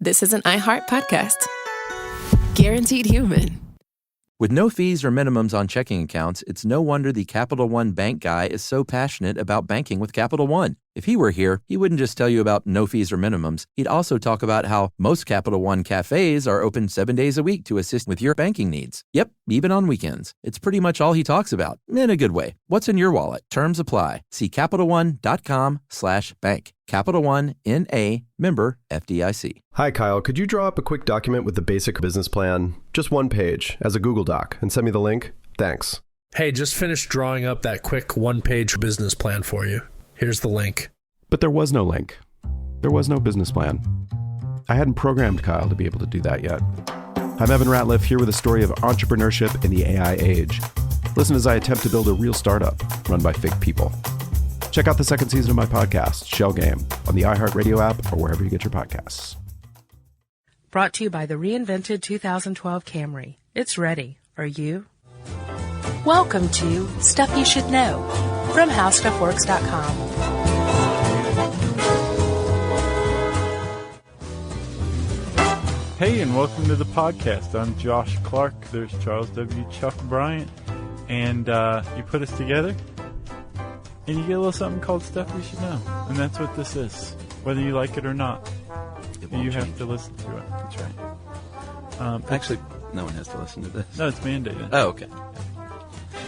this is an iHeart podcast. Guaranteed human. With no fees or minimums on checking accounts, it's no wonder the Capital One bank guy is so passionate about banking with Capital One. If he were here, he wouldn't just tell you about no fees or minimums. He'd also talk about how most Capital One cafes are open 7 days a week to assist with your banking needs. Yep, even on weekends. It's pretty much all he talks about, in a good way. What's in your wallet? Terms apply. See CapitalOne.com/bank. Capital One, N.A., member FDIC. Hi, Kyle. Could you draw up a quick document with the basic business plan, just one page, as a Google Doc, and send me the link? Thanks. Hey, just finished drawing up that quick one-page business plan for you. Here's the link. But there was no link. There was no business plan. I hadn't programmed Kyle to be able to do that yet. I'm Evan Ratliff, here with a story of entrepreneurship in the AI age. Listen as I attempt to build a real startup run by fake people. Check out the second season of my podcast, Shell Game, on the iHeartRadio app or wherever you get your podcasts. Brought to you by the reinvented 2012 Camry. It's ready. Are you? Welcome to Stuff You Should Know from HowStuffWorks.com. Hey, and welcome to the podcast. I'm Josh Clark. There's Charles W. Chuck Bryant. And you put us together, and you get a little something called Stuff You Should Know. And that's what this is, whether you like it or not. You have to listen to it. That's right. Actually, no one has to listen to this. No, it's mandated. Oh, okay.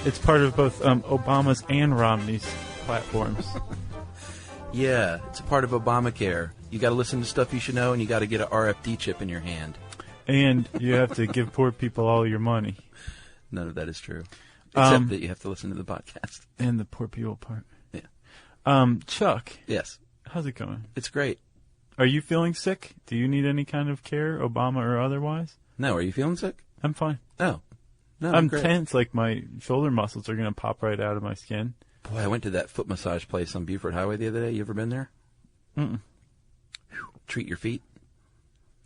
It's part of both Obama's and Romney's platforms. Yeah, it's a part of Obamacare. You got to listen to Stuff You Should Know, and you got to get an RFD chip in your hand. And you have to give poor people all your money. None of that is true. Except that you have to listen to the podcast. And the poor people part. Yeah. Chuck. Yes. How's it going? It's great. Are you feeling sick? Do you need any kind of care, Obama or otherwise? No, are you feeling sick? I'm fine. Oh. No, I'm great. tense, like my shoulder muscles are going to pop right out of my skin. Boy, I went to that foot massage place on Buford Highway the other day. You ever been there? Mm-mm. Treat Your Feet.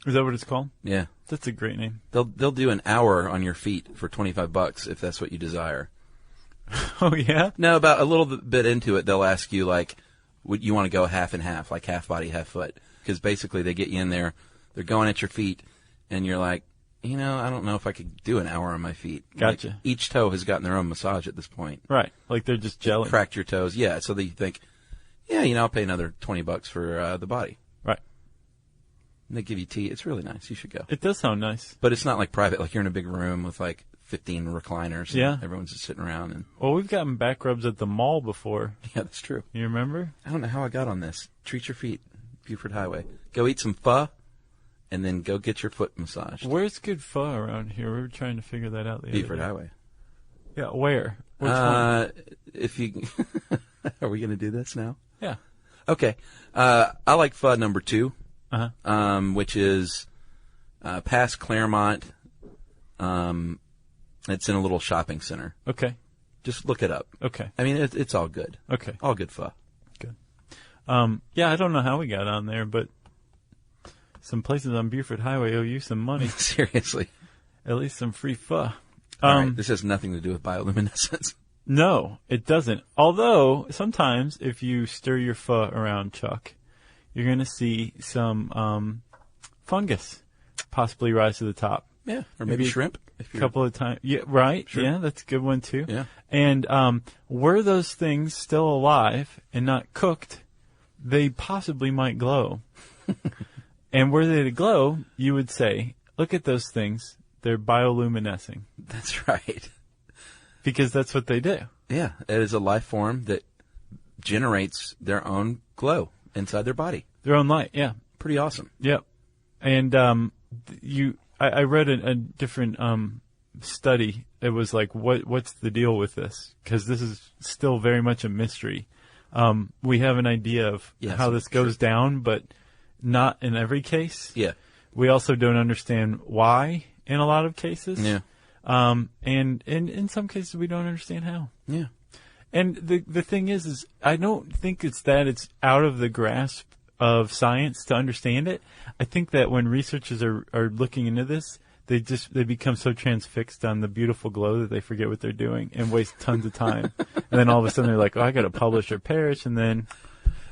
Is that what it's called? Yeah. That's a great name. They'll do an hour on your feet for $25 if that's what you desire. Oh, yeah? No, about a little bit into it, they'll ask you, like, would you want to go half and half, like half body, half foot? Because basically they get you in there, they're going at your feet, and you're like, you know, I don't know if I could do an hour on my feet. Gotcha. Like, each toe has gotten their own massage at this point. Right. Like they're just jelly. Cracked your toes. Yeah, so that you think, yeah, you know, I'll pay another $20 for the body. Right. And they give you tea. It's really nice. You should go. It does sound nice. But it's not like private. Like you're in a big room with like 15 recliners. Yeah. Everyone's just sitting around. And Well, we've gotten back rubs at the mall before. yeah, that's true. You remember? I don't know how I got on this. Treat Your Feet, Buford Highway. Go eat some pho, and then go get your foot massaged. Where's good pho around here? We were trying to figure that out the other Buford day. Highway. Yeah, where? Which one? If you, are we going to do this now? Yeah. Okay. I like pho number 2, Uh-huh. which is past Claremont. It's in a little shopping center. Okay. Just look it up. Okay. I mean, it's all good. Okay. All good pho. Good. Yeah, I don't know how we got on there, but some places on Buford Highway owe you some money. Seriously. At least some free pho. All right. This has nothing to do with bioluminescence. No, it doesn't. Although, sometimes if you stir your pho around, Chuck, you're going to see some fungus possibly rise to the top. Yeah. Or maybe shrimp. A couple of times. Yeah, right. Sure. Yeah, that's a good one, too. Yeah. And were those things still alive and not cooked, they possibly might glow. And were they to glow, you would say, look at those things. They're bioluminescing. That's right. Because that's what they do. Yeah. It is a life form that generates their own glow inside their body. Their own light, yeah. Pretty awesome. Yep. And I read a different study. It was like, what's the deal with this? Because this is still very much a mystery. We have an idea of how this goes down, but not in every case. Yeah. We also don't understand why in a lot of cases. Yeah. And in some cases we don't understand how. Yeah. And the thing is I don't think it's that it's out of the grasp of science to understand it. I think that when researchers are looking into this, they become so transfixed on the beautiful glow that they forget what they're doing and waste tons of time. And then all of a sudden they're like, oh, I got to publish or perish. And then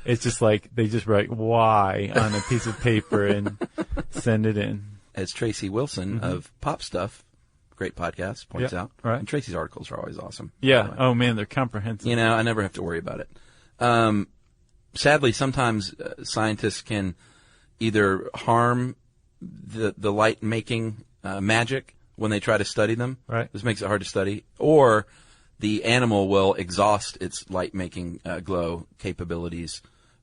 It's just like they just write "why" on a piece of paper and send it in. As Tracy Wilson of Pop Stuff, great podcast, points out. Right. And Tracy's articles are always awesome. Yeah. Oh man, they're comprehensive. You know, I never have to worry about it. Sadly, sometimes scientists can either harm the light making magic when they try to study them. Right. This makes it hard to study. Or the animal will exhaust its light making glow capabilities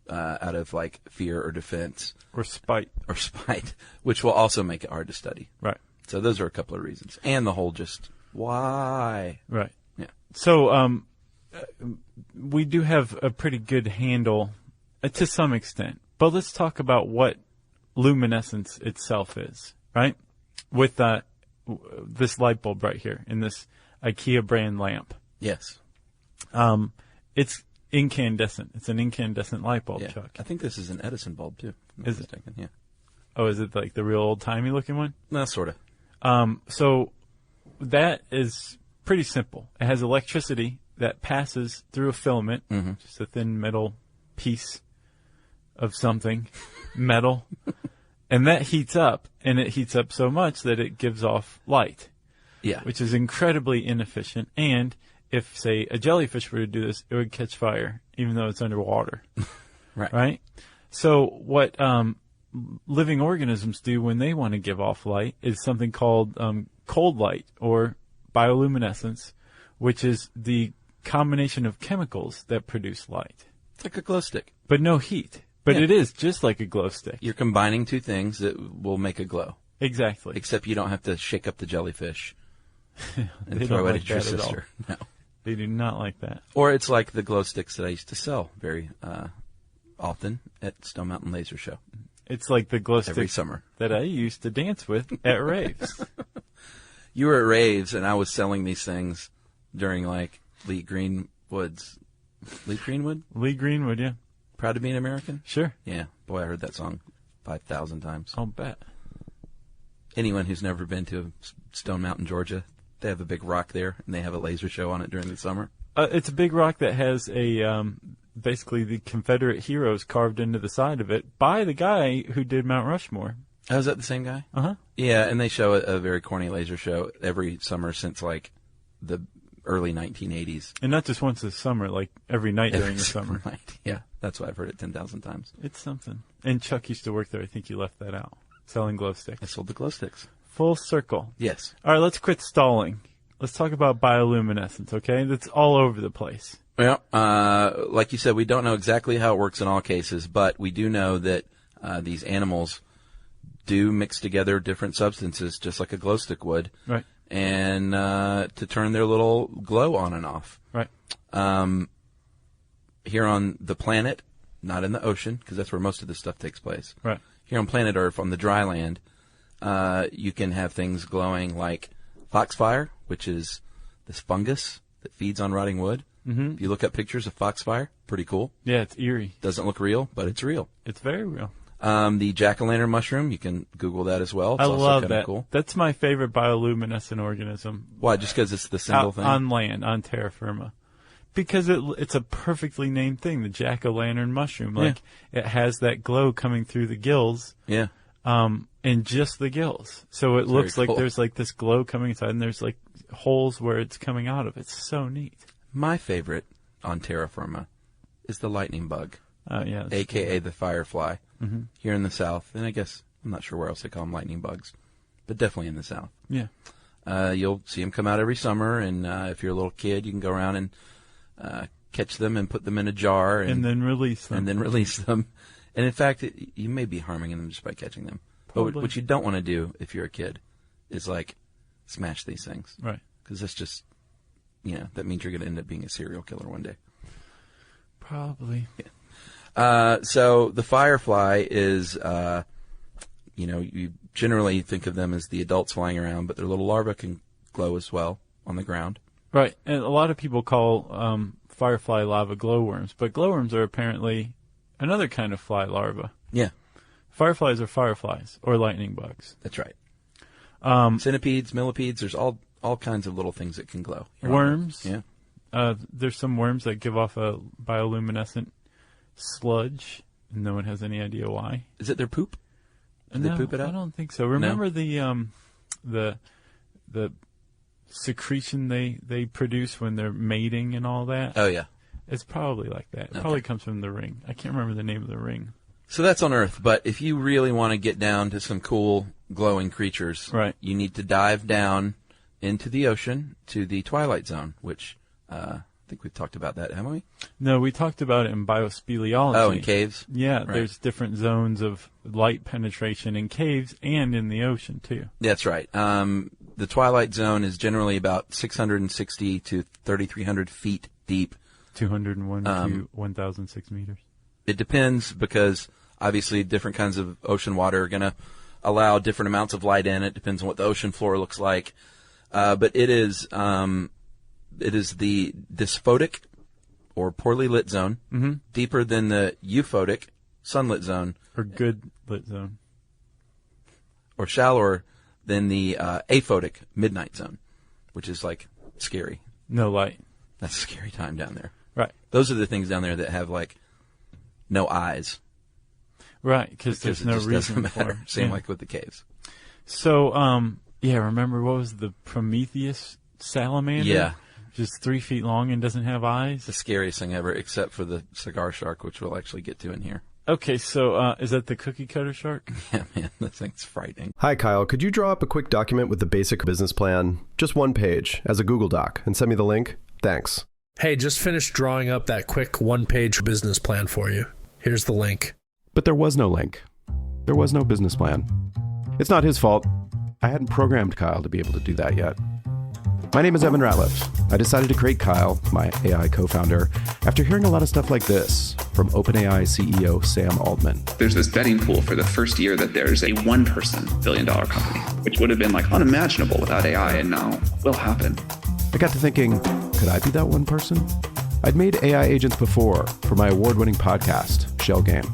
out of like fear or defense. Or spite. Or spite, which will also make it hard to study. Right. So those are a couple of reasons. And the whole just, why? Right. Yeah. So we do have a pretty good handle to some extent. But let's talk about what luminescence itself is, right? With this light bulb right here in this IKEA brand lamp. Yes. It's incandescent. It's an incandescent light bulb, Yeah. Chuck. I think this is an Edison bulb, too. If I'm not Is it? mistaken. Yeah. Oh, is it like the real old-timey looking one? No, sort of. So that is pretty simple. It has electricity that passes through a filament, just a thin metal piece of something, metal, and that heats up, and it heats up so much that it gives off light, Yeah. which is incredibly inefficient. And if, say, a jellyfish were to do this, it would catch fire, even though it's underwater. Right. Right? So what living organisms do when they want to give off light is something called cold light or bioluminescence, which is the combination of chemicals that produce light. It's like a glow stick. But no heat. But Yeah. it is just like a glow stick. You're combining two things that will make a glow. Exactly. Except you don't have to shake up the jellyfish and They throw don't it like at your that at all. sister. No. They do not like that. Or it's like the glow sticks that I used to sell very often at Stone Mountain Laser Show It's like the glow every stick summer. that I used to dance with at raves. You were at raves, and I was selling these things during like Lee Greenwood? Lee Greenwood, yeah. Proud to be an American? Sure. Yeah. Boy, I heard that song 5,000 times. I'll bet. Anyone who's never been to Stone Mountain, Georgia, they have a big rock there, and they have a laser show on it during the summer. It's a big rock that has a basically the Confederate heroes carved into the side of it by the guy who did Mount Rushmore. Oh, is that the same guy? Uh-huh. Yeah, and they show a very corny laser show every summer since like the early 1980s. And not just once a summer, like every night during the summer. Night. Yeah, that's why I've heard it 10,000 times. It's something. And Chuck used to work there. I think you left that out. Selling glow I sticks. sold the glow sticks. Full circle. Yes. All right, let's quit stalling. Let's talk about bioluminescence, okay? That's all over the place. Well, like you said, we don't know exactly how it works in all cases, but we do know that these animals do mix together different substances, just like a glow stick would, Right. and to turn their little glow on and off. Right. Here on the planet, not in the ocean, because that's where most of this stuff takes place. Right. Here on planet Earth, on the dry land, you can have things glowing like foxfire, which is this fungus that feeds on rotting wood. Mm-hmm. If you look up pictures of foxfire, pretty cool. Yeah, it's eerie. Doesn't look real, but it's real. It's very real. The jack-o'-lantern mushroom, you can Google that as well. It's I also love kinda that. Cool. That's my favorite bioluminescent organism. Why? Just because it's the single Out thing? on land, on terra firma. Because it's a perfectly named thing, the jack-o'-lantern mushroom. Like, it has that glow coming through the gills. Yeah. And just the gills. So it looks very like cool. there's like this glow coming inside, and there's like holes where it's coming out of. It's so neat. My favorite on terra firma is the lightning bug, Yeah. that's a.k.a. the firefly, here in the South. And I guess, I'm not sure where else they call them lightning bugs, but definitely in the South. Yeah. You'll see them come out every summer, and if you're a little kid, you can go around and catch them and put them in a jar. And then release them. And then release them. And in fact, you may be harming them just by catching them. Probably. But what you don't want to do if you're a kid is like smash these things. Right. Because that's just, that means you're going to end up being a serial killer one day. Probably. So the firefly is, you generally think of them as the adults flying around, but their little larvae can glow as well on the ground. Right. And a lot of people call firefly larvae glowworms, but glowworms are apparently another kind of fly larva. Yeah, Fireflies are fireflies, or lightning bugs. that's right. Centipedes, millipedes, there's all kinds of little things that can glow. Worms. Yeah. There's some worms that give off a bioluminescent sludge, and no one has any idea why. Is it their poop? Do they poop it out? I don't think so. Remember the secretion they produce when they're mating and all that? Oh, yeah. It's probably like that. It probably comes from the ring. I can't remember the name of the ring. So that's on Earth, but if you really want to get down to some cool glowing creatures, right, you need to dive down into the ocean to the Twilight Zone, which I think we've talked about that, haven't we? No, we talked about it in biospeleology. Oh, in caves? Yeah, right. There's different zones of light penetration in caves and in the ocean, too. That's right. The Twilight Zone is generally about 660 to 3,300 feet deep. 201 to 1,006 meters. It depends because obviously different kinds of ocean water are going to allow different amounts of light in. It depends on what the ocean floor looks like. But it is the dysphotic or poorly lit zone, deeper than the euphotic sunlit zone. Or good lit zone. Or shallower than the aphotic midnight zone, which is like scary. No light. That's a scary time down there. Right. Those are the things down there that have like no eyes. Right, because there's no reason for it. Same like with the caves. So, remember what was the Prometheus salamander? Yeah. Just 3 feet long and doesn't have eyes? The scariest thing ever, except for the cigar shark, which we'll actually get to in here. Okay, so is that the cookie cutter shark? Yeah, man, that thing's frightening. Hi, Kyle. Could you draw up a quick document with the basic business plan? Just one page, as a Google Doc, and send me the link? Thanks. Hey, just finished drawing up that quick one-page business plan for you. Here's the link. But there was no link. There was no business plan. It's not his fault. I hadn't programmed Kyle to be able to do that yet. My name is Evan Ratliff. I decided to create Kyle, my AI co-founder, after hearing a lot of stuff like this from OpenAI CEO Sam Altman. There's this betting pool for the first year that there's a one-person billion-dollar company, which would have been like unimaginable without AI, and now will happen. I got to thinking, could I be that one person? I'd made AI agents before for my award-winning podcast, Shell Game.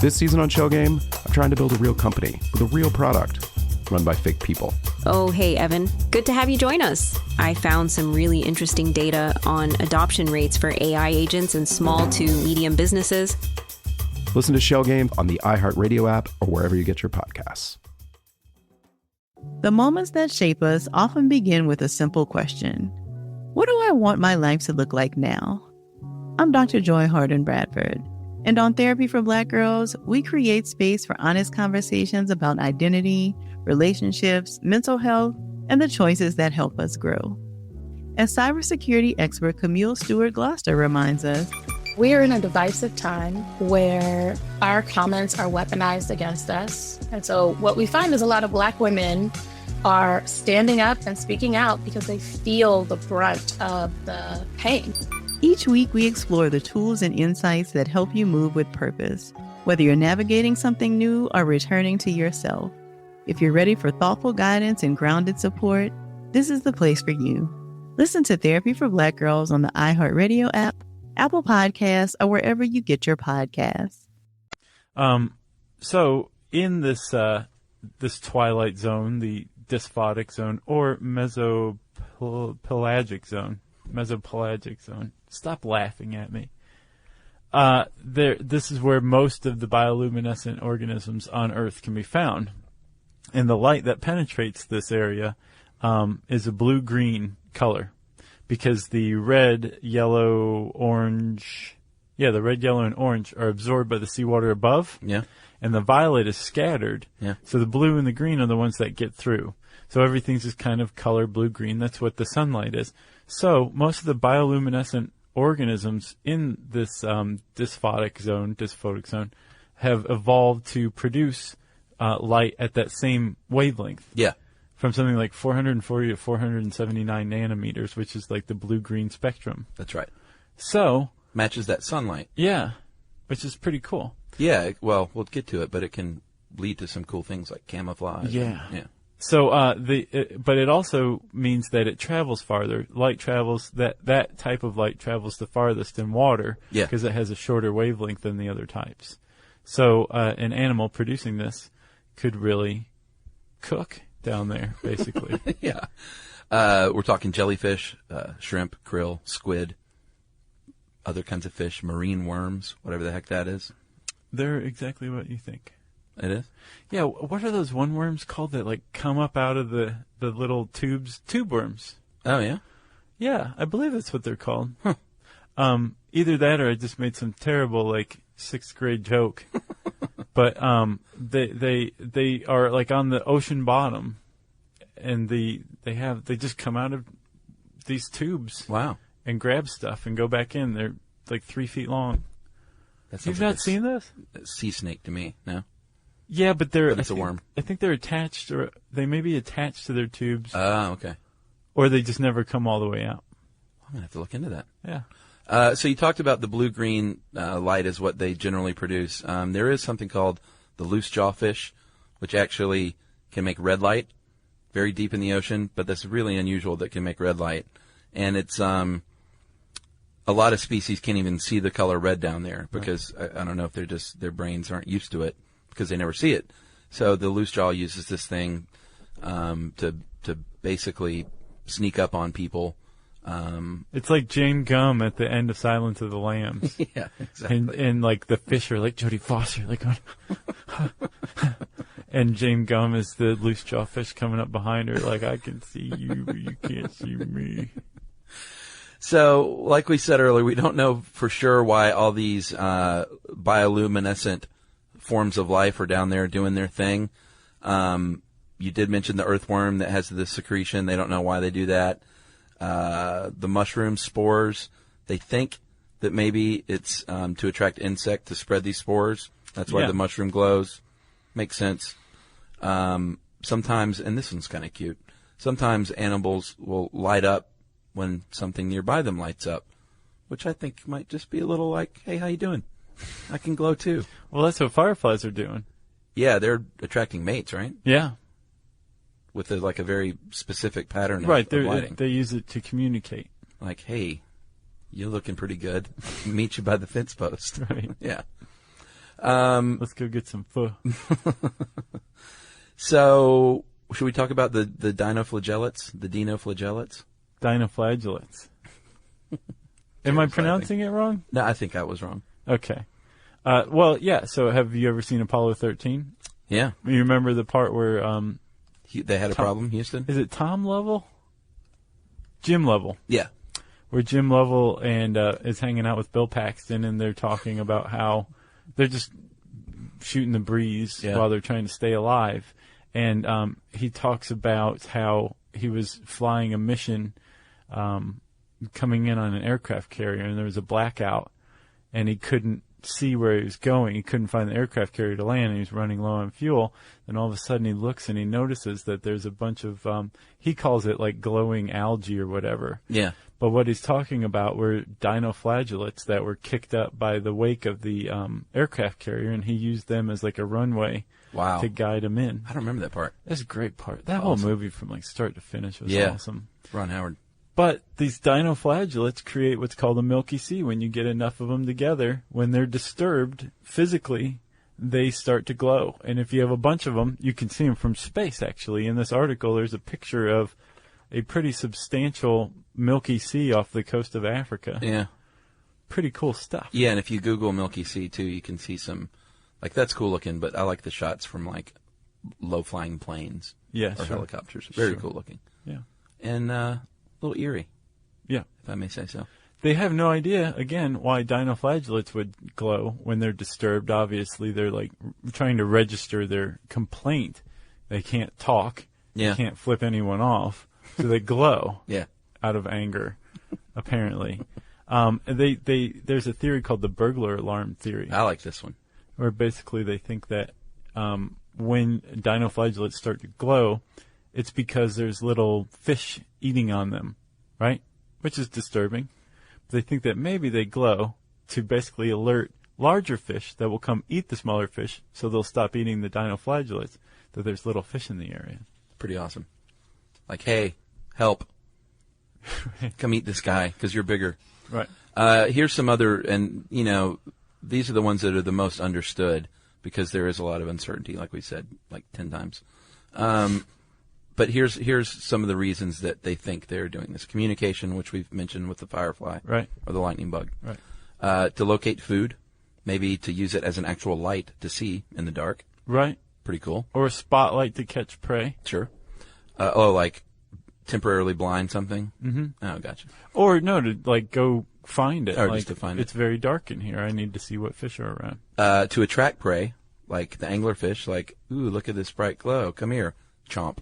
This season on Shell Game, I'm trying to build a real company with a real product run by fake people. Oh, hey, Evan. Good to have you join us. I found some really interesting data on adoption rates for AI agents in small to medium businesses. Listen to Shell Game on the iHeartRadio app or wherever you get your podcasts. The moments that shape us often begin with a simple question. What do I want my life to look like now? I'm Dr. Joy Harden Bradford, and on Therapy for Black Girls, we create space for honest conversations about identity, relationships, mental health, and the choices that help us grow. As cybersecurity expert Camille Stewart-Gloucester reminds us, we are in a divisive time where our comments are weaponized against us. And so what we find is a lot of Black women are standing up and speaking out because they feel the brunt of the pain. Each week we explore the tools and insights that help you move with purpose, whether you're navigating something new or returning to yourself. If you're ready for thoughtful guidance and grounded support, this is the place for you. Listen to Therapy for Black Girls on the iHeartRadio app, Apple Podcasts, or wherever you get your podcasts. So in this twilight zone, the dysphotic zone or mesopelagic zone. Stop laughing at me. This is where most of the bioluminescent organisms on Earth can be found. And the light that penetrates this area is a blue-green color because the red, yellow, orange, the red, yellow, and orange are absorbed by the seawater above. Yeah. And the violet is scattered. Yeah. So the blue and the green are the ones that get through. So everything's just kind of color blue-green. That's what the sunlight is. So most of the bioluminescent organisms in this dysphotic zone have evolved to produce light at that same wavelength. Yeah. From something like 440 to 479 nanometers, which is like the blue-green spectrum. That's right. So matches that sunlight. Yeah, which is pretty cool. Yeah, well, we'll get to it, but it can lead to some cool things like camouflage. Yeah. Yeah. So, but it also means that it travels farther. Light travels, that type of light travels the farthest in water. Yeah. Because it has a shorter wavelength than the other types. So, an animal producing this could really cook down there, basically. Yeah. We're talking jellyfish, shrimp, krill, squid, other kinds of fish, marine worms, whatever the heck that is. They're exactly what you think. It is? Yeah, what are those one worms called that like come up out of the little tubes? Tube worms. Oh, yeah? Yeah, I believe that's what they're called. Huh. Either that or I just made some terrible like 6th grade joke. But they are like on the ocean bottom, and they just come out of these tubes. Wow. And grab stuff and go back in. They're like 3 feet long. You've not seen this? Sea snake to me, no? Yeah, but it's a worm. I think they're attached, or they may be attached to their tubes. Oh, okay. Or they just never come all the way out. I'm going to have to look into that. Yeah. So you talked about the blue-green light is what they generally produce. There is something called the loose jaw fish, which actually can make red light very deep in the ocean, but that's really unusual that can make red light. And it's a lot of species can't even see the color red down there because I don't know if they're just their brains aren't used to it because they never see it. So the loose jaw uses this thing to basically sneak up on people. It's like Jane Gum at the end of Silence of the Lambs. Yeah, exactly. And like the fish are like Jodie Foster, like, and Jane Gum is the loose jaw fish coming up behind her, like, I can see you, but you can't see me. So, like we said earlier, we don't know for sure why all these bioluminescent forms of life are down there doing their thing. You did mention the earthworm that has the secretion. They don't know why they do that. The mushroom spores, they think that maybe it's to attract insect to spread these spores. That's why the mushroom glows. Makes sense. Sometimes, and this one's kind of cute, sometimes animals will light up when something nearby them lights up, which I think might just be a little like, hey, how you doing? I can glow too. Well, that's what fireflies are doing. Yeah, they're attracting mates, right? Yeah. With a very specific pattern of lighting. They use it to communicate. Like, hey, you're looking pretty good. Meet you by the fence post. Right. Yeah. Let's go get some pho. So, should we talk about the dinoflagellates? The dinoflagellates? Dinoflagellates. Am I pronouncing it wrong? No, I think I was wrong. Okay. Well, yeah. So, have you ever seen Apollo 13? Yeah. You remember the part where they had a problem, Houston? Is it Tom Lovell? Jim Lovell. Yeah. Where Jim Lovell and is hanging out with Bill Paxton, and they're talking about how they're just shooting the breeze while they're trying to stay alive. And he talks about how he was flying a mission coming in on an aircraft carrier, and there was a blackout, and he couldn't see where he was going. He couldn't find the aircraft carrier to land, and he was running low on fuel. And all of a sudden he looks and he notices that there's a bunch of, he calls it like glowing algae or whatever. Yeah. But what he's talking about were dinoflagellates that were kicked up by the wake of the aircraft carrier, and he used them as like a runway to guide him in. I don't remember that part. That's a great part. That whole movie from like start to finish was awesome. Ron Howard. But these dinoflagellates create what's called a Milky Sea. When you get enough of them together, when they're disturbed physically, they start to glow. And if you have a bunch of them, you can see them from space, actually. In this article, there's a picture of a pretty substantial Milky Sea off the coast of Africa. Yeah. Pretty cool stuff. Yeah, and if you Google Milky Sea, too, you can see some, like, that's cool looking, but I like the shots from, like, low-flying planes or helicopters. Very cool looking. Yeah. And a little eerie. Yeah. If I may say so. They have no idea, again, why dinoflagellates would glow when they're disturbed. Obviously, they're, like, trying to register their complaint. They can't talk. Yeah. They can't flip anyone off. So they glow. Yeah. Out of anger, apparently. There's a theory called the burglar alarm theory. I like this one. Where basically they think that when dinoflagellates start to glow, it's because there's little fish eating on them, right? Which is disturbing. But they think that maybe they glow to basically alert larger fish that will come eat the smaller fish, so they'll stop eating the dinoflagellates, that there's little fish in the area. Pretty awesome. Like, hey, help. Come eat this guy because you're bigger. Right. Here's some other, and, you know, these are the ones that are the most understood because there is a lot of uncertainty, like we said, like 10 times. But here's some of the reasons that they think they're doing this. Communication, which we've mentioned with the firefly. Right. Or the lightning bug. Right. to locate food, maybe to use it as an actual light to see in the dark. Right. Pretty cool. Or a spotlight to catch prey. Sure. Like temporarily blind something? Mm-hmm. Oh, gotcha. Or no, to like go find it. Or like, just to find it. It's very dark in here. I need to see what fish are around. To attract prey, like the anglerfish, like, ooh, look at this bright glow. Come here. Chomp.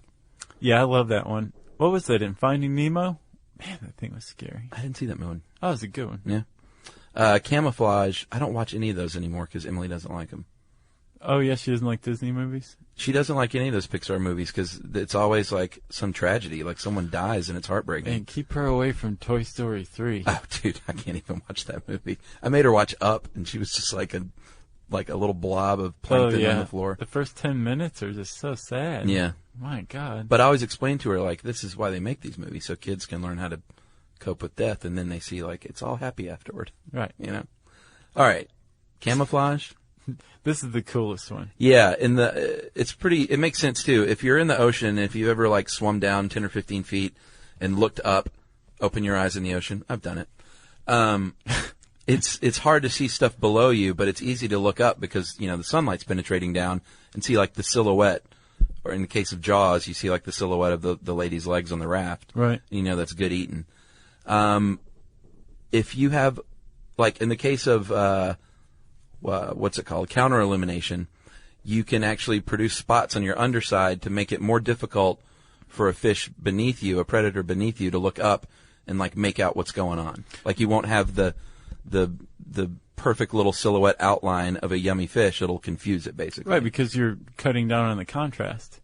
Yeah, I love that one. What was that in Finding Nemo? Man, that thing was scary. I didn't see that one. Oh, it was a good one. Yeah. Camouflage. I don't watch any of those anymore because Emily doesn't like them. Oh, yeah, she doesn't like Disney movies? She doesn't like any of those Pixar movies because it's always like some tragedy, like someone dies and it's heartbreaking. And keep her away from Toy Story 3. Oh, dude, I can't even watch that movie. I made her watch Up, and she was just like a little blob of plankton on the floor. The first 10 minutes are just so sad. Yeah. My God. But I always explain to her, like, this is why they make these movies, so kids can learn how to cope with death, and then they see, like, it's all happy afterward. Right. You know? All right. Camouflage. This is the coolest one. Yeah, it makes sense too. If you're in the ocean, if you've ever like swum down 10 or 15 feet and looked up, open your eyes in the ocean. I've done it. It's hard to see stuff below you, but it's easy to look up because, you know, the sunlight's penetrating down and see like the silhouette, or in the case of Jaws, you see like the silhouette of the lady's legs on the raft. Right. You know, that's good eating. If you have, like in the case of, what's it called? Counter illumination. You can actually produce spots on your underside to make it more difficult for a fish beneath you, a predator beneath you, to look up and like make out what's going on. Like you won't have the perfect little silhouette outline of a yummy fish. It'll confuse it basically. Right, because you're cutting down on the contrast.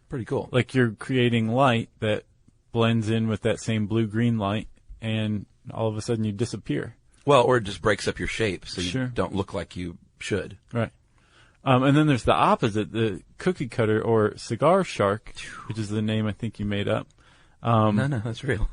Pretty cool. Like you're creating light that blends in with that same blue-green light, and all of a sudden you disappear. Well, or it just breaks up your shape so you Sure. don't look like you should. Right. And then there's the opposite, the cookie cutter or cigar shark, which is the name I think you made up. No, that's real.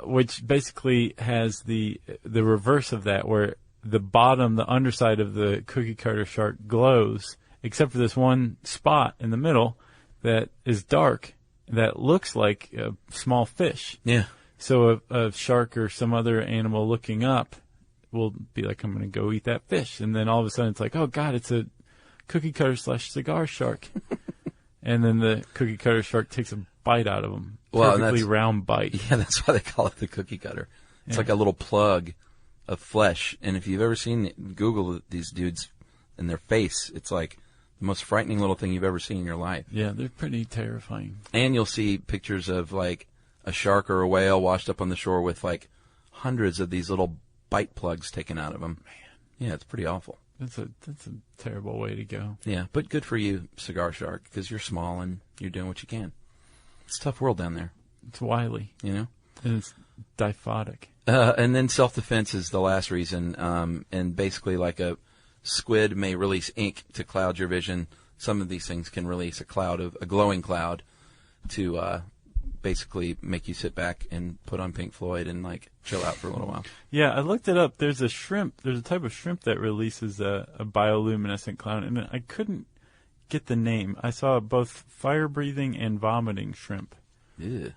Which basically has the reverse of that, where the bottom, the underside of the cookie cutter shark glows, except for this one spot in the middle that is dark, that looks like a small fish. Yeah. So a shark or some other animal looking up will be like, I'm going to go eat that fish. And then all of a sudden it's like, oh, God, it's a cookie cutter / cigar shark. And then the cookie cutter shark takes a bite out of them. Perfectly round bite. Yeah, that's why they call it the cookie cutter. It's like a little plug of flesh. And if you've ever Google these dudes and their face, it's like the most frightening little thing you've ever seen in your life. Yeah, they're pretty terrifying. And you'll see pictures of like a shark or a whale washed up on the shore with like hundreds of these little bite plugs taken out of them. Man. Yeah, it's pretty awful. That's a terrible way to go. Yeah, but good for you, cigar shark, because you're small and you're doing what you can. It's a tough world down there. It's wily. You know? And it's diphotic. And then self-defense is the last reason. And basically like a squid may release ink to cloud your vision. Some of these things can release a glowing cloud to basically make you sit back and put on Pink Floyd and like chill out for a little while. Yeah, I looked it up. There's a type of shrimp that releases a bioluminescent cloud, and I couldn't get the name. I saw both fire-breathing and vomiting shrimp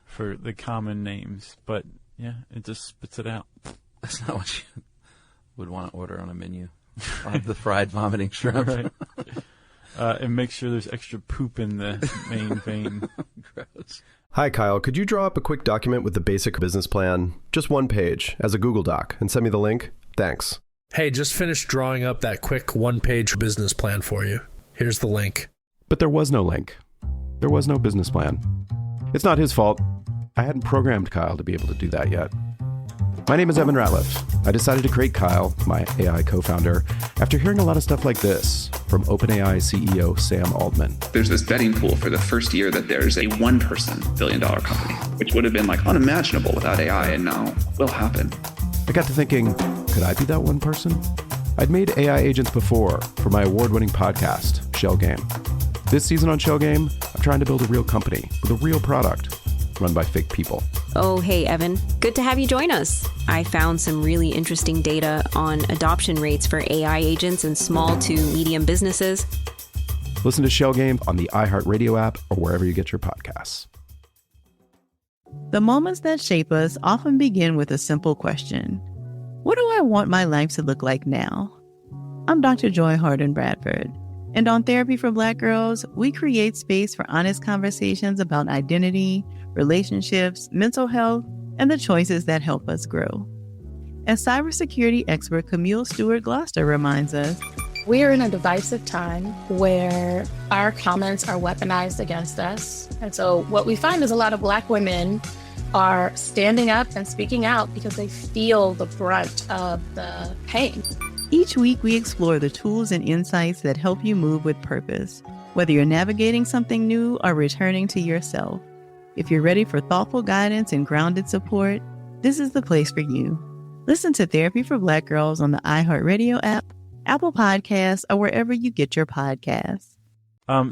for the common names, but yeah, it just spits it out. That's not what you would want to order on a menu. I'll have the fried vomiting shrimp. Right. And make sure there's extra poop in the main vein. Gross. Hi, Kyle. Could you draw up a quick document with the basic business plan, just one page, as a Google Doc, and send me the link? Thanks. Hey, just finished drawing up that quick one-page business plan for you. Here's the link. But there was no link. There was no business plan. It's not his fault. I hadn't programmed Kyle to be able to do that yet. My name is Evan Ratliff. I decided to create Kyle, my AI co-founder, after hearing a lot of stuff like this from OpenAI CEO Sam Altman. There's this betting pool for the first year that there's a one-person billion-dollar company, which would have been like unimaginable without AI, and now will happen. I got to thinking, could I be that one person? I'd made AI agents before for my award-winning podcast, Shell Game. This season on Shell Game, I'm trying to build a real company with a real product run by fake people. Oh, hey, Evan. Good to have you join us. I found some really interesting data on adoption rates for AI agents in small to medium businesses. Listen to Shell Game on the iHeartRadio app or wherever you get your podcasts. The moments that shape us often begin with a simple question. What do I want my life to look like now? I'm Dr. Joy Harden Bradford, and on Therapy for Black Girls, we create space for honest conversations about identity, relationships, mental health, and the choices that help us grow. As cybersecurity expert Camille Stewart Gloucester reminds us, we are in a divisive time where our comments are weaponized against us. And so what we find is a lot of Black women are standing up and speaking out because they feel the brunt of the pain. Each week we explore the tools and insights that help you move with purpose, whether you're navigating something new or returning to yourself. If you're ready for thoughtful guidance and grounded support, this is the place for you. Listen to Therapy for Black Girls on the iHeartRadio app, Apple Podcasts, or wherever you get your podcasts.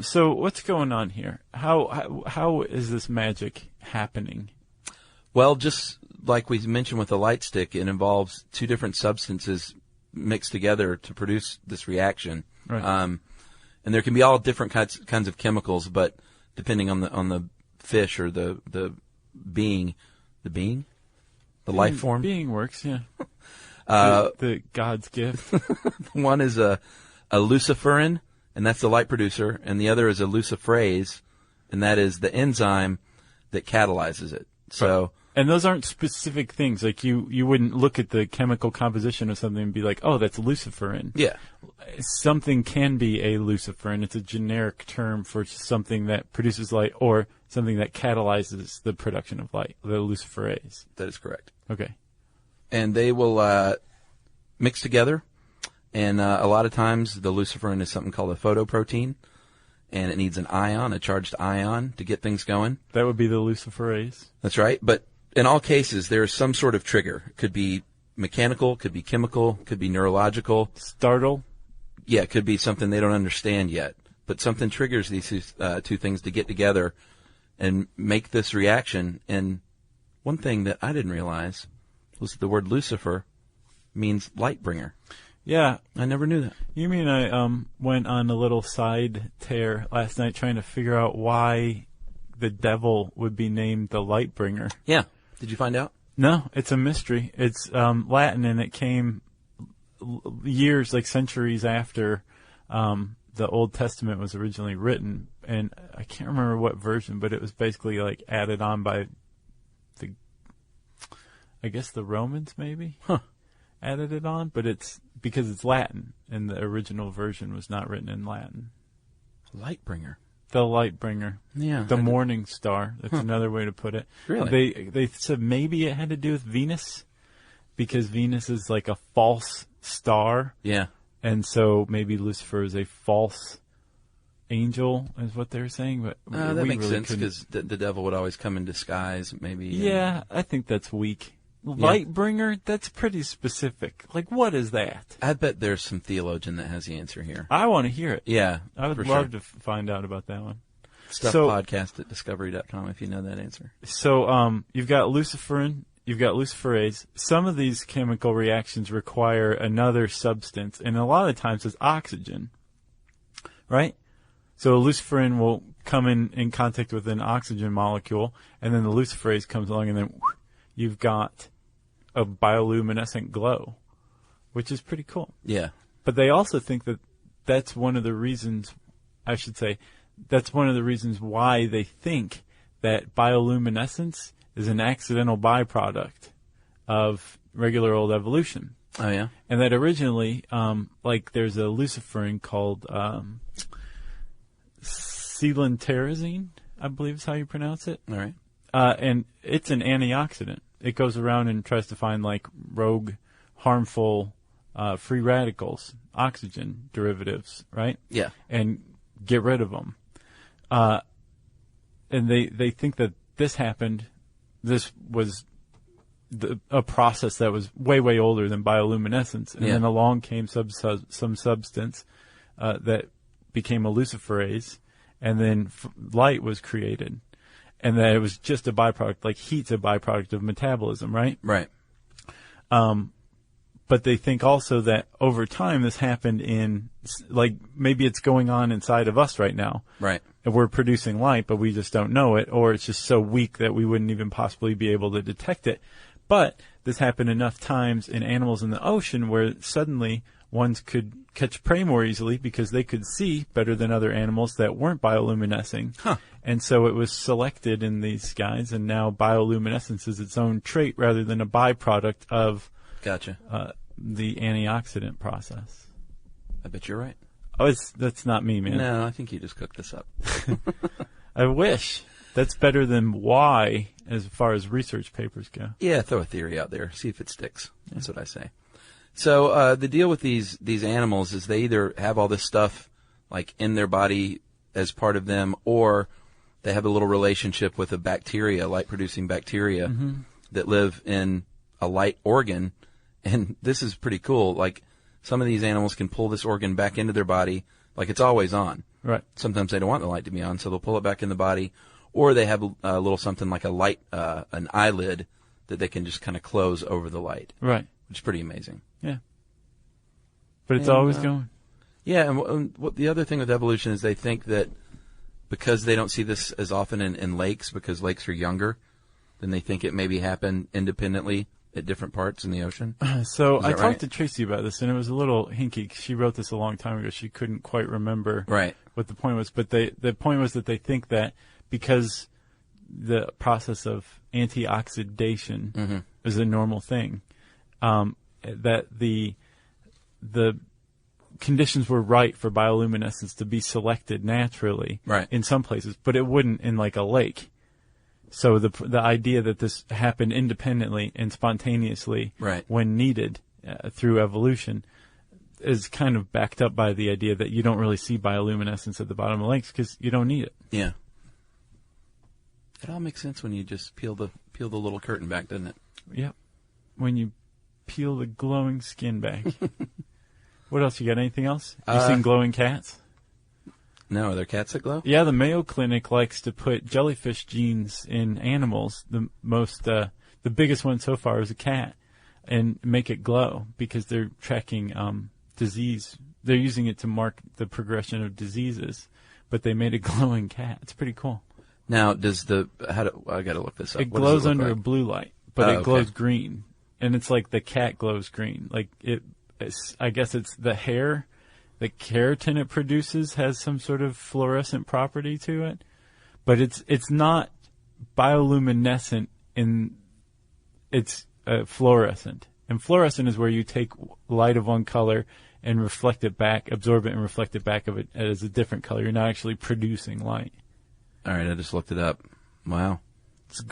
So what's going on here? How is this magic happening? Well, just like we mentioned with the light stick, it involves two different substances mixed together to produce this reaction. Right. And there can be all different kinds of chemicals, but depending on the fish or the life form. Being works, yeah. The God's gift. One is a luciferin, and that's the light producer, and the other is a luciferase, and that is the enzyme that catalyzes it. So, and those aren't specific things. Like you wouldn't look at the chemical composition of something and be like, oh, that's luciferin. Yeah. Something can be a luciferin. It's a generic term for something that produces light or something that catalyzes the production of light, the luciferase. That is correct. Okay. And they will mix together, and a lot of times the luciferin is something called a photoprotein, and it needs an ion, a charged ion, to get things going. That would be the luciferase. That's right. But in all cases, there is some sort of trigger. It could be mechanical, could be chemical, could be neurological. Startle? Yeah, it could be something they don't understand yet. But something triggers these two things to get together and make this reaction. And one thing that I didn't realize was that the word Lucifer means light bringer. Yeah. I never knew that. You mean I went on a little side tear last night trying to figure out why the devil would be named the light bringer? Yeah. Did you find out? No, it's a mystery. It's Latin, and it came years, like centuries after the Old Testament was originally written. And I can't remember what version, but it was basically like added on by I guess the Romans maybe added it on, but it's because it's Latin, and the original version was not written in Latin. Lightbringer. The light bringer. Yeah. The morning star. That's another way to put it. Really? They said maybe it had to do with Venus, because Venus is like a false star. Yeah. And so maybe Lucifer is a false angel, is what they're saying. But that makes sense, because the devil would always come in disguise, maybe. Yeah, I think that's weak. Lightbringer, that's pretty specific. Like, what is that? I bet there's some theologian that has the answer here. I want to hear it. Yeah, I would love to find out about that one. Stuffpodcast at discovery.com if you know that answer. So you've got luciferin, you've got luciferase. Some of these chemical reactions require another substance, and a lot of times it's oxygen, right? So luciferin will come in contact with an oxygen molecule, and then the luciferase comes along, and then you've got a bioluminescent glow, which is pretty cool. Yeah. But they also think that that's one of the reasons, that's one of the reasons why they think that bioluminescence is an accidental byproduct of regular old evolution. Oh, yeah? And that originally, there's a luciferin called celanterazine, I believe is how you pronounce it. All right. And it's an antioxidant. It goes around and tries to find like rogue, harmful, free radicals, oxygen derivatives, right? Yeah. And get rid of them. And they think that this happened. This was a process that was way, way older than bioluminescence. And then along came some substance that became a luciferase, and then light was created. And that it was just a byproduct, like heat's a byproduct of metabolism, right? Right. But they think also that over time this happened in, like, maybe it's going on inside of us right now. Right. And we're producing light, but we just don't know it, or it's just so weak that we wouldn't even possibly be able to detect it. But this happened enough times in animals in the ocean where suddenly ones could catch prey more easily because they could see better than other animals that weren't bioluminescing. Huh. And so it was selected in these guys, and now bioluminescence is its own trait rather than a byproduct of Gotcha. The antioxidant process. I bet you're right. Oh, that's not me, man. No, I think you just cooked this up. I wish. That's better than why as far as research papers go. Yeah, throw a theory out there. See if it sticks. That's what I say. So the deal with these animals is they either have all this stuff like in their body as part of them, or they have a little relationship with a bacteria, light-producing bacteria, that live in a light organ. And this is pretty cool. Like, some of these animals can pull this organ back into their body like it's always on. Right. Sometimes they don't want the light to be on, so they'll pull it back in the body. Or they have a little something like a light, an eyelid that they can just kind of close over the light. Right. Which is pretty amazing. Yeah. But it's always going. Yeah, and what the other thing with evolution is they think that because they don't see this as often in lakes, because lakes are younger, then they think it maybe happened independently at different parts in the ocean. So I right? talked to Tracy about this, and it was a little hinky. She wrote this a long time ago. She couldn't quite remember what the point was. But the point was that they think that because the process of antioxidation is a normal thing, that the conditions were right for bioluminescence to be selected naturally in some places, but it wouldn't in like a lake. So the idea that this happened independently and spontaneously when needed through evolution is kind of backed up by the idea that you don't really see bioluminescence at the bottom of lakes because you don't need it. Yeah. It all makes sense when you just peel the little curtain back, doesn't it? Yep. When you peel the glowing skin back. What else? You got anything else? You seen glowing cats? No, are there cats that glow? Yeah, the Mayo Clinic likes to put jellyfish genes in animals. The biggest one so far is a cat, and make it glow because they're tracking disease. They're using it to mark the progression of diseases, but they made a glowing cat. It's pretty cool. Now, I got to look this up. It glows under a blue light, but it glows green, and it's like the cat glows green. Like I guess it's the hair. The keratin it produces has some sort of fluorescent property to it, but it's not bioluminescent it's fluorescent. And fluorescent is where you take light of one color and reflect it back, absorb it and reflect it back of it as a different color. You're not actually producing light. All right, I just looked it up. Wow.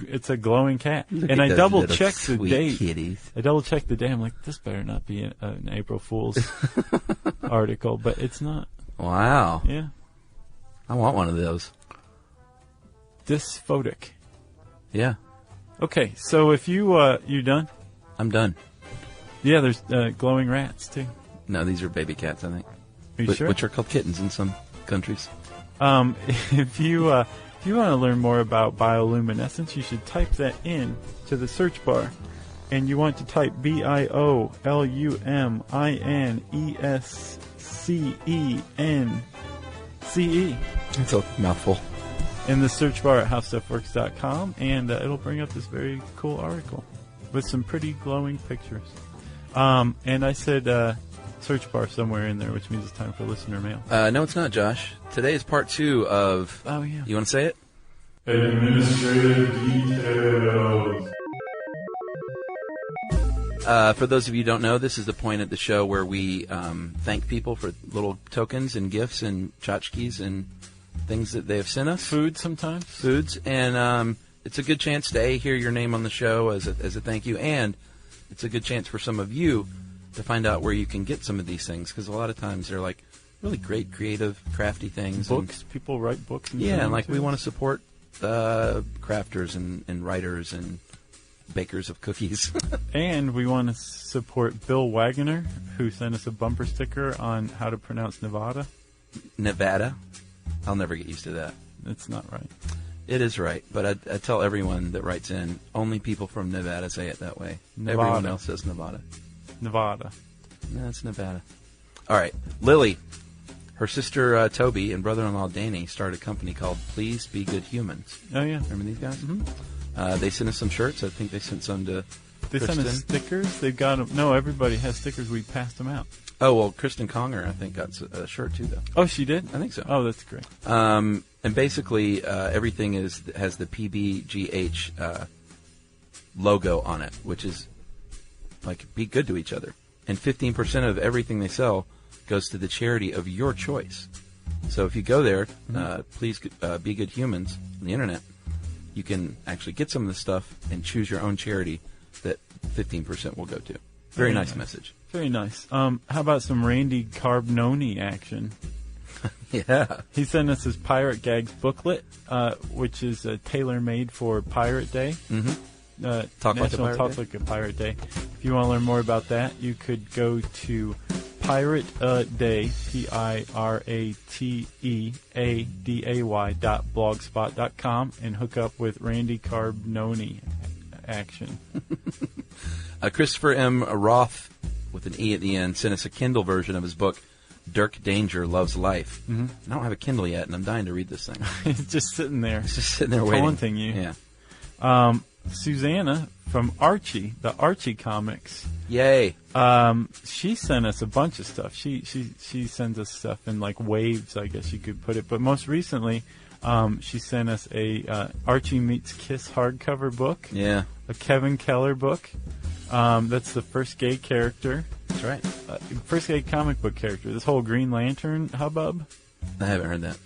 It's a glowing cat. And I double-checked the date. Kitties. I double-checked the date. I'm like, this better not be an April Fool's article, but it's not. Wow. Yeah. I want one of those. Dysphotic. Yeah. Okay, so if you done? I'm done. Yeah, there's glowing rats, too. No, these are baby cats, I think. Are you sure? Which are called kittens in some countries. If you want to learn more about bioluminescence, you should type that in to the search bar. And you want to type bioluminescence. It's a mouthful. In the search bar at howstuffworks.com, and it'll bring up this very cool article with some pretty glowing pictures. And I said search bar somewhere in there, which means it's time for listener mail. No, it's not, Josh. Today is part 2 of... Oh, yeah. You want to say it? Administrative details. For those of you who don't know, this is the point at the show where we thank people for little tokens and gifts and tchotchkes and things that they have sent us. Food sometimes. Foods. And it's a good chance to hear your name on the show as a thank you. And it's a good chance for some of you to find out where you can get some of these things. Because a lot of times they're like really great, creative, crafty things. Books. People write books. And like we want to support crafters and writers and bakers of cookies. And we want to support Bill Wagoner, who sent us a bumper sticker on how to pronounce Nevada. Nevada? I'll never get used to that. It's not right. It is right, but I tell everyone that writes in, only people from Nevada say it that way. Nevada. Everyone else says Nevada. Nevada. No, it's Nevada. All right. Lily, her sister Toby, and brother-in-law Danny started a company called Please Be Good Humans. Oh, yeah. Remember these guys? Mm-hmm. They sent us some shirts. I think they sent some to They sent us stickers. They've got them. No, everybody has stickers. We passed them out. Oh, well, Kristen Conger, I think, got a shirt, too, though. Oh, she did? I think so. Oh, that's great. And basically, everything has the PBGH logo on it, which is, like, be good to each other. And 15% of everything they sell goes to the charity of your choice. So if you go there, please be good humans on the internet. You can actually get some of this stuff and choose your own charity that 15% will go to. Very nice message. Very nice. How about some Randy Carbononi action? Yeah. He sent us his Pirate Gags booklet, which is tailor-made for Pirate Day. Mm-hmm. Talk Like a Pirate Day. If you want to learn more about that, you could go to Pirate Day, PirateAday.blogspot.com and hook up with Randy Carbononi action. Christopher M. Roth, with an E at the end, sent us a Kindle version of his book, Dirk Danger Loves Life. Mm-hmm. I don't have a Kindle yet, and I'm dying to read this thing. It's just sitting there. It's just sitting there waiting. Taunting you. Yeah. Susanna from Archie, the Archie comics. Yay. She sent us a bunch of stuff. She sends us stuff in like waves, I guess you could put it. But most recently, she sent us a Archie Meets Kiss hardcover book. Yeah. A Kevin Keller book. That's the first gay character. That's right. First gay comic book character. This whole Green Lantern hubbub. I haven't heard that.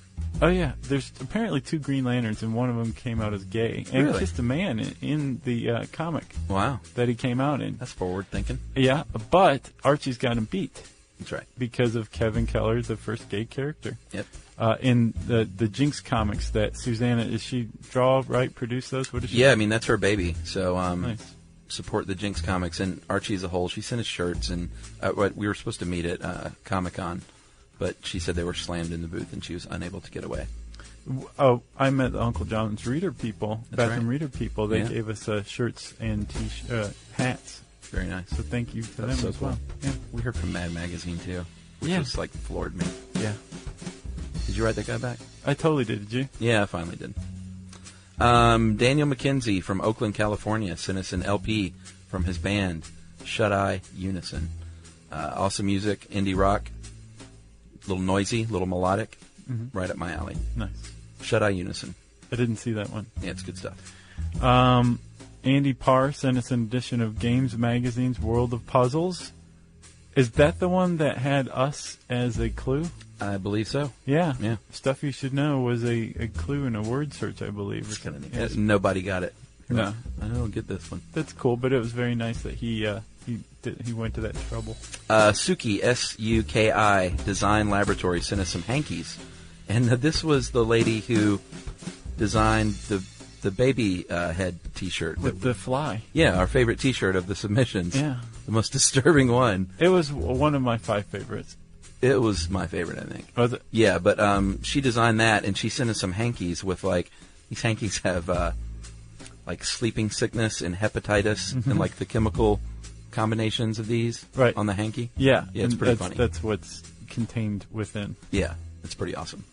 Oh, yeah. There's apparently 2 Green Lanterns, and one of them came out as gay. And really? kissed a man in the comic. Wow. That he came out in. That's forward thinking. Yeah, but Archie's got him beat. That's right. Because of Kevin Keller, the first gay character. Yep. In the Jinx comics that Susanna, is she draw, write, produce those? What is she? Yeah, I mean, that's her baby. So, nice. Support the Jinx comics and Archie as a whole. She sent us shirts, and we were supposed to meet at Comic-Con, but she said they were slammed in the booth and she was unable to get away. Oh, I met the Uncle John's reader people, That's bathroom right. reader people. They gave us shirts and hats. Very nice. So thank you to them so as cool. well. Yeah. We heard from Mad Magazine too, which just like floored me. Yeah. Did you write that guy back? I totally did. Did you? Yeah, I finally did. Daniel McKenzie from Oakland, California, sent us an LP from his band, Shut Eye Unison. Awesome music, indie rock, a little noisy, a little melodic, right up my alley. Nice. Shut Eye Unison. I didn't see that one. Yeah, it's good stuff. Andy Parr sent us an edition of Games Magazine's World of Puzzles. Is that the one that had us as a clue? I believe so. Yeah. Yeah. Stuff You Should Know was a clue in a word search, I believe. Or something. Yes. Nobody got it. No. I don't get this one. That's cool, but it was very nice that he went to that trouble. Suki, S-U-K-I, Design Laboratory, sent us some hankies. And this was the lady who designed the baby head T-shirt. With the fly. Yeah, our favorite T-shirt of the submissions. Yeah. The most disturbing one. It was one of my 5 favorites. It was my favorite, I think. Was it? Yeah, but she designed that, and she sent us some hankies with, like, these hankies have, like, sleeping sickness and hepatitis and, like, the chemical combinations of these on the hanky. Yeah. Yeah, it's pretty funny. That's what's contained within. Yeah, it's pretty awesome.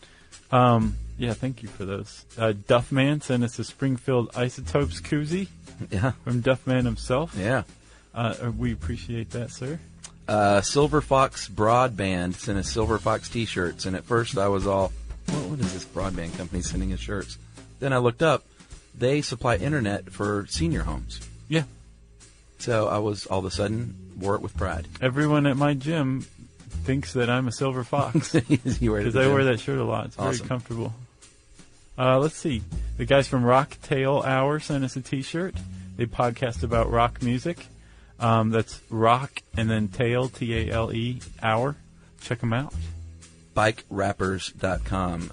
Yeah, thank you for those. Duffman sent us a Springfield Isotopes koozie. Yeah. From Duffman himself. Yeah. We appreciate that, sir. Silver Fox Broadband sent us Silver Fox T-shirts, and at first I was all, what is this broadband company sending us shirts? Then I looked up. They supply internet for senior homes. Yeah. So I was, all of a sudden, wore it with pride. Everyone at my gym thinks that I'm a silver fox. Because I wear that shirt a lot. It's very comfortable. Let's see. The guys from Rocktail Hour sent us a T-shirt. They podcast about rock music. That's rock and then tail, T-A-L-E, hour. Check them out. BikeRappers.com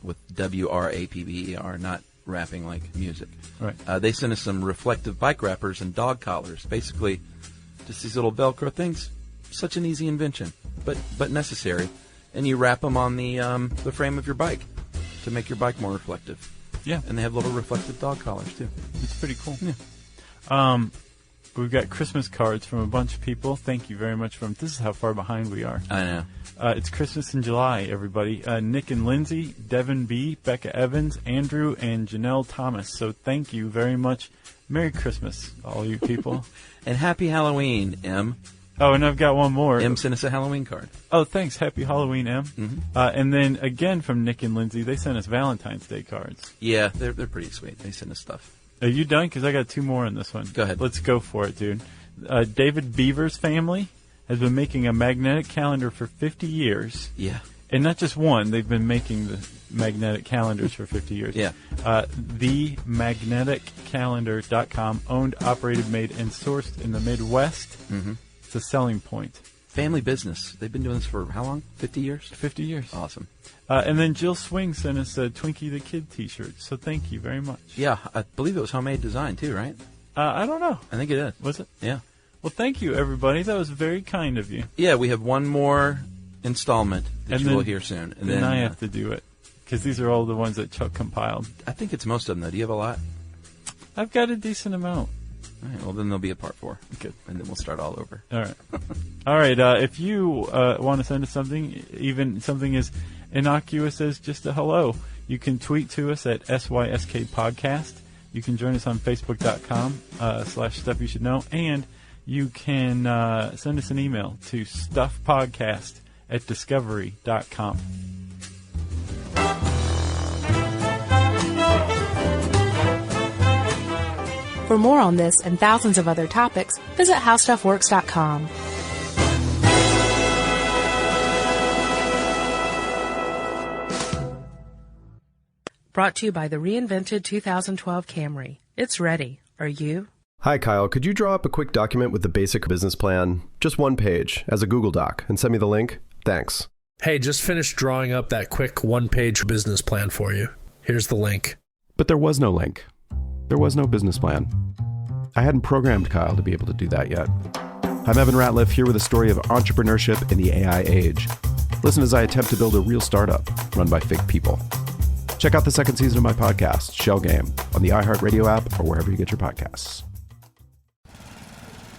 with W-R-A-P-B-E-R, not rapping like music. Right. They sent us some reflective bike wrappers and dog collars. Basically, just these little Velcro things. Such an easy invention, but necessary. And you wrap them on the frame of your bike to make your bike more reflective. Yeah. And they have little reflective dog collars, too. It's pretty cool. Yeah. We've got Christmas cards from a bunch of people. Thank you very much from. This is how far behind we are. I know. It's Christmas in July, everybody. Nick and Lindsay, Devin B., Becca Evans, Andrew, and Janelle Thomas. So thank you very much. Merry Christmas, all you people. And happy Halloween, M. Oh, and I've got one more. M sent us a Halloween card. Oh, thanks. Happy Halloween, M. Mm-hmm. And then again from Nick and Lindsay, they sent us Valentine's Day cards. Yeah, they're pretty sweet. They send us stuff. Are you done? Because I got two more on this one. Go ahead. Let's go for it, dude. David Beaver's family has been making a magnetic calendar for 50 years. Yeah. And not just one. They've been making the magnetic calendars for 50 years. Yeah. TheMagneticCalendar.com, owned, operated, made, and sourced in the Midwest. Mm-hmm. It's a selling point. Family business. They've been doing this for how long? 50 years? 50 years. Awesome. And then Jill Swing sent us a Twinkie the Kid t-shirt. So thank you very much. Yeah, I believe it was homemade design too, right? I don't know. I think it is. Was it? Yeah. Well, thank you, everybody. That was very kind of you. Yeah, we have one more installment that you will hear soon. And then I have to do it, because these are all the ones that Chuck compiled. I think it's most of them, though. Do you have a lot? I've got a decent amount. All right, well, then there'll be a part 4. Good. And then we'll start all over. All right. All right. If you want to send us something, even something as innocuous as just a hello, you can tweet to us at SYSK Podcast. You can join us on Facebook.com/Stuff You Should Know. And you can send us an email to stuffpodcast@discovery.com. For more on this and thousands of other topics, visit howstuffworks.com. Brought to you by the reinvented 2012 Camry. It's ready. Are you? Hi, Kyle. Could you draw up a quick document with the basic business plan? Just one page, as a Google Doc, and send me the link? Thanks. Hey, just finished drawing up that quick one-page business plan for you. Here's the link. But there was no link. There was no business plan. I hadn't programmed Kyle to be able to do that yet. I'm Evan Ratliff, here with a story of entrepreneurship in the AI age. Listen as I attempt to build a real startup run by fake people. Check out the second season of my podcast, Shell Game, on the iHeartRadio app or wherever you get your podcasts.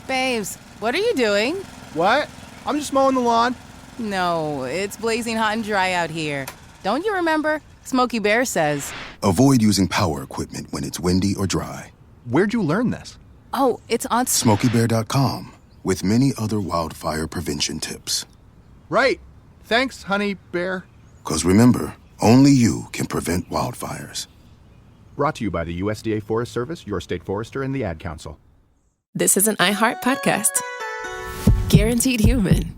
Babes, what are you doing? What? I'm just mowing the lawn. No, it's blazing hot and dry out here. Don't you remember? Smokey Bear says, avoid using power equipment when it's windy or dry. Where'd you learn this? Oh, it's on SmokeyBear.com, with many other wildfire prevention tips. Right. Thanks, honey bear. 'Cause remember, only you can prevent wildfires. Brought to you by the USDA Forest Service, your state forester, and the Ad Council. This is an iHeart podcast. Guaranteed human.